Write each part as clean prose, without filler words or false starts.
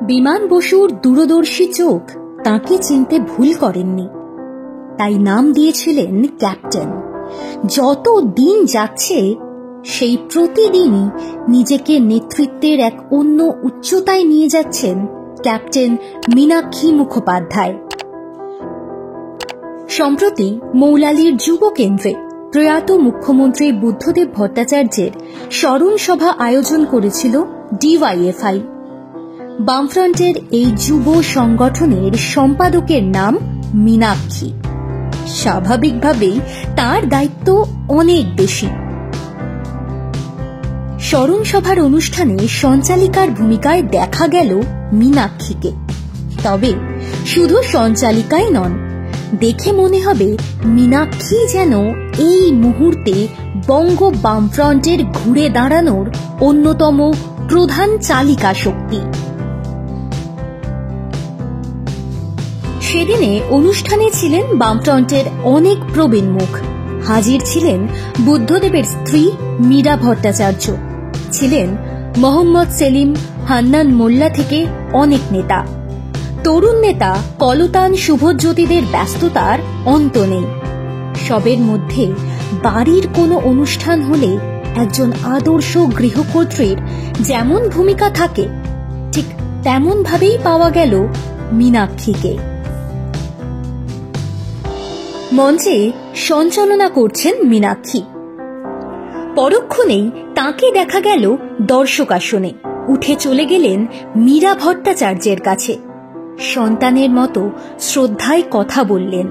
বিমান বসুর দূরদর্শী চোখ তাকে চিনতে ভুল করেননি, তাই নাম দিয়েছিলেন ক্যাপ্টেন। যত দিন যাচ্ছে সেই প্রতিদিনই নিজেকে নেতৃত্বের এক অন্য উচ্চতায় নিয়ে যাচ্ছেন ক্যাপ্টেন মীনাক্ষী মুখোপাধ্যায়। সম্প্রতি মৌলালির যুব কেন্দ্রে প্রয়াত মুখ্যমন্ত্রী বুদ্ধদেব ভট্টাচার্যের স্মরণ সভা আয়োজন করেছিল ডিওয়াইএফআই। বামফ্রন্টের এই যুব সংগঠনের সম্পাদকের নাম মীনাক্ষী। স্বাভাবিকভাবেই তার দায়িত্ব অনেক বেশি। স্মরণ সভার অনুষ্ঠানে সঞ্চালিকার ভূমিকায় দেখা গেল মীনাক্ষীকে। তবে শুধু সঞ্চালিকাই নন, দেখে মনে হবে মীনাক্ষী যেন এই মুহূর্তে বঙ্গ বামফ্রন্টের ঘুরে দাঁড়ানোর অন্যতম প্রধান চালিকা শক্তি। সেদিনে অনুষ্ঠানে ছিলেন বামফ্রন্টের অনেক প্রবীণ মুখ। হাজির ছিলেন বুদ্ধদেবের স্ত্রী মীরা ভট্টাচার্য, ছিলেন মোহাম্মদ সেলিম, হান্নান মোল্লা থেকে অনেক নেতা। তরুণ নেতা কলতান শুভজ্যোতিদের ব্যস্ততার অন্ত নেই। সবের মধ্যে বাড়ির কোনো অনুষ্ঠান হলে একজন আদর্শ গৃহকর্ত্রীর যেমন ভূমিকা থাকে, ঠিক তেমন ভাবেই পাওয়া গেল মীনাক্ষীকে। মঞ্চে সঞ্চালনা করছেন মীনাক্ষী। পরক্ষণেই তাকে দেখা গেল দর্শক আসনে। উঠে চলে গেলেন মীরা ভট্টাচার্যের কাছে। সন্তানের মতো শ্রদ্ধায় কথা বললেন।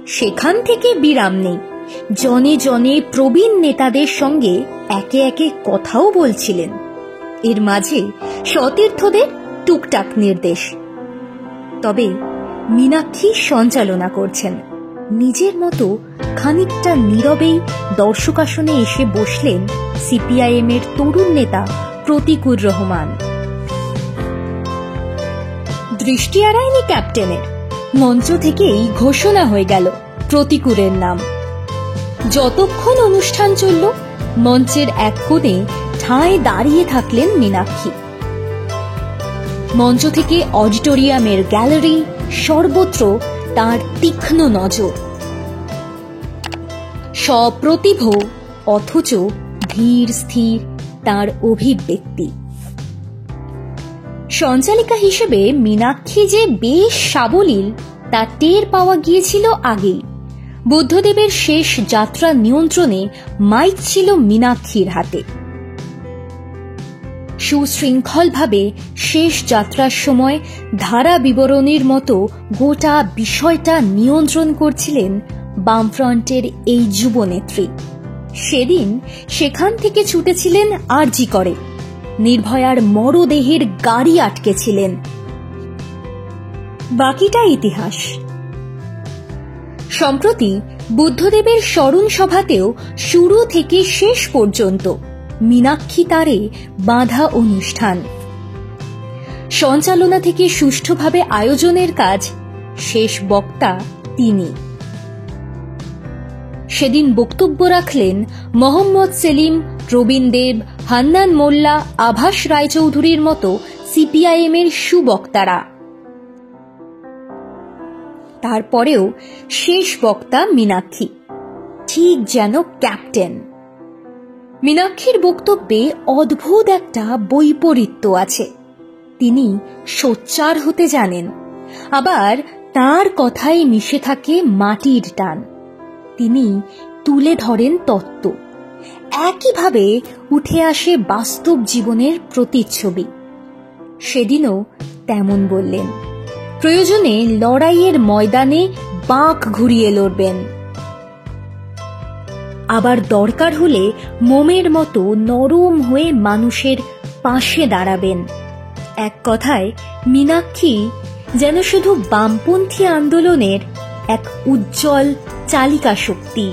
সেখান থেকে বিরাম নেই। জনে জনে প্রবীণ নেতাদের সঙ্গে একে একে কথাও বলছিলেন। এর মাঝে সতীর্থদের টুকটাক নির্দেশ। তবে মীনাক্ষী সঞ্চালনা করছেন। নিজের মতো খানিকটা নীরবেই দর্শক আসনে এসে বসলেন সিপিআইএম এর তরুণ নেতা প্রতীকুর রহমান। দৃষ্টি এড়ায়নি ক্যাপ্টেনের। মঞ্চ থেকেই ঘোষণা হয়ে গেল প্রতীকুরের নাম। যতক্ষণ অনুষ্ঠান চলল, মঞ্চের এক কোণে ঠায় দাঁড়িয়ে থাকলেন মীনাক্ষী। মঞ্চ থেকে অডিটোরিয়ামের গ্যালারি সর্বত্র তার তীক্ষ্ণ নজর। সপ্রতিভ অথচ ধীর স্থির তার অভিব্যক্তি। সঞ্চালিকা হিসেবে মীনাক্ষী যে বেশ সাবলীল তা টের পাওয়া গিয়েছিল আগেই। বুদ্ধদেবের শেষ যাত্রা নিয়ন্ত্রণে মাইক ছিল মীনাক্ষীর হাতে। সুশৃঙ্খলভাবে শেষ যাত্রার সময় ধারা বিবরণীর মতো গোটা বিষয়টা নিয়ন্ত্রণ করছিলেন বামফ্রন্টের এই যুবনেত্রী। সেদিন সেখান থেকে ছুটেছিলেন আরজি করে। নির্ভয়ার মরদেহের গাড়ি আটকেছিলেন। বাকিটা ইতিহাস। সম্প্রতি বুদ্ধদেবের স্মরণ সভাতেও শুরু থেকে শেষ পর্যন্ত মীনাক্ষী তারে বাঁধা অনুষ্ঠান। সঞ্চালনা থেকে সুষ্ঠুভাবে আয়োজনের কাজ শেষ বক্তা তিনি। সেদিন বক্তব্য রাখলেন মোহাম্মদ সেলিম, প্রবীণ দেব, হান্নান মোল্লা, আভাস রায়চৌধুরীর মতো সিপিআইএম এর সুবক্তারা। তারপরেও শেষ বক্তা মীনাক্ষী, ঠিক যেন ক্যাপ্টেন। মীনাক্ষীর বক্তব্যে অদ্ভুত একটা বৈপরীত্য আছে। তিনি সোচ্চার হতে জানেন, আবার তার কথায় মিশে থাকে মাটির টান। তিনি তুলে ধরেন তত্ত্ব, একইভাবে উঠে আসে বাস্তব জীবনের প্রতিচ্ছবি। সেদিনও তেমন বললেন। প্রয়োজনে লড়াইয়ের ময়দানে বাঁক ঘুরিয়ে লড়বেন, আবার দরকার হলে মোমের মতো নরম হয়ে মানুষের পাশে দাঁড়াবেন। এক কথায় মীনাক্ষী যেন শুধু বামপন্থী আন্দোলনের এক উজ্জ্বল চালিকা শক্তি।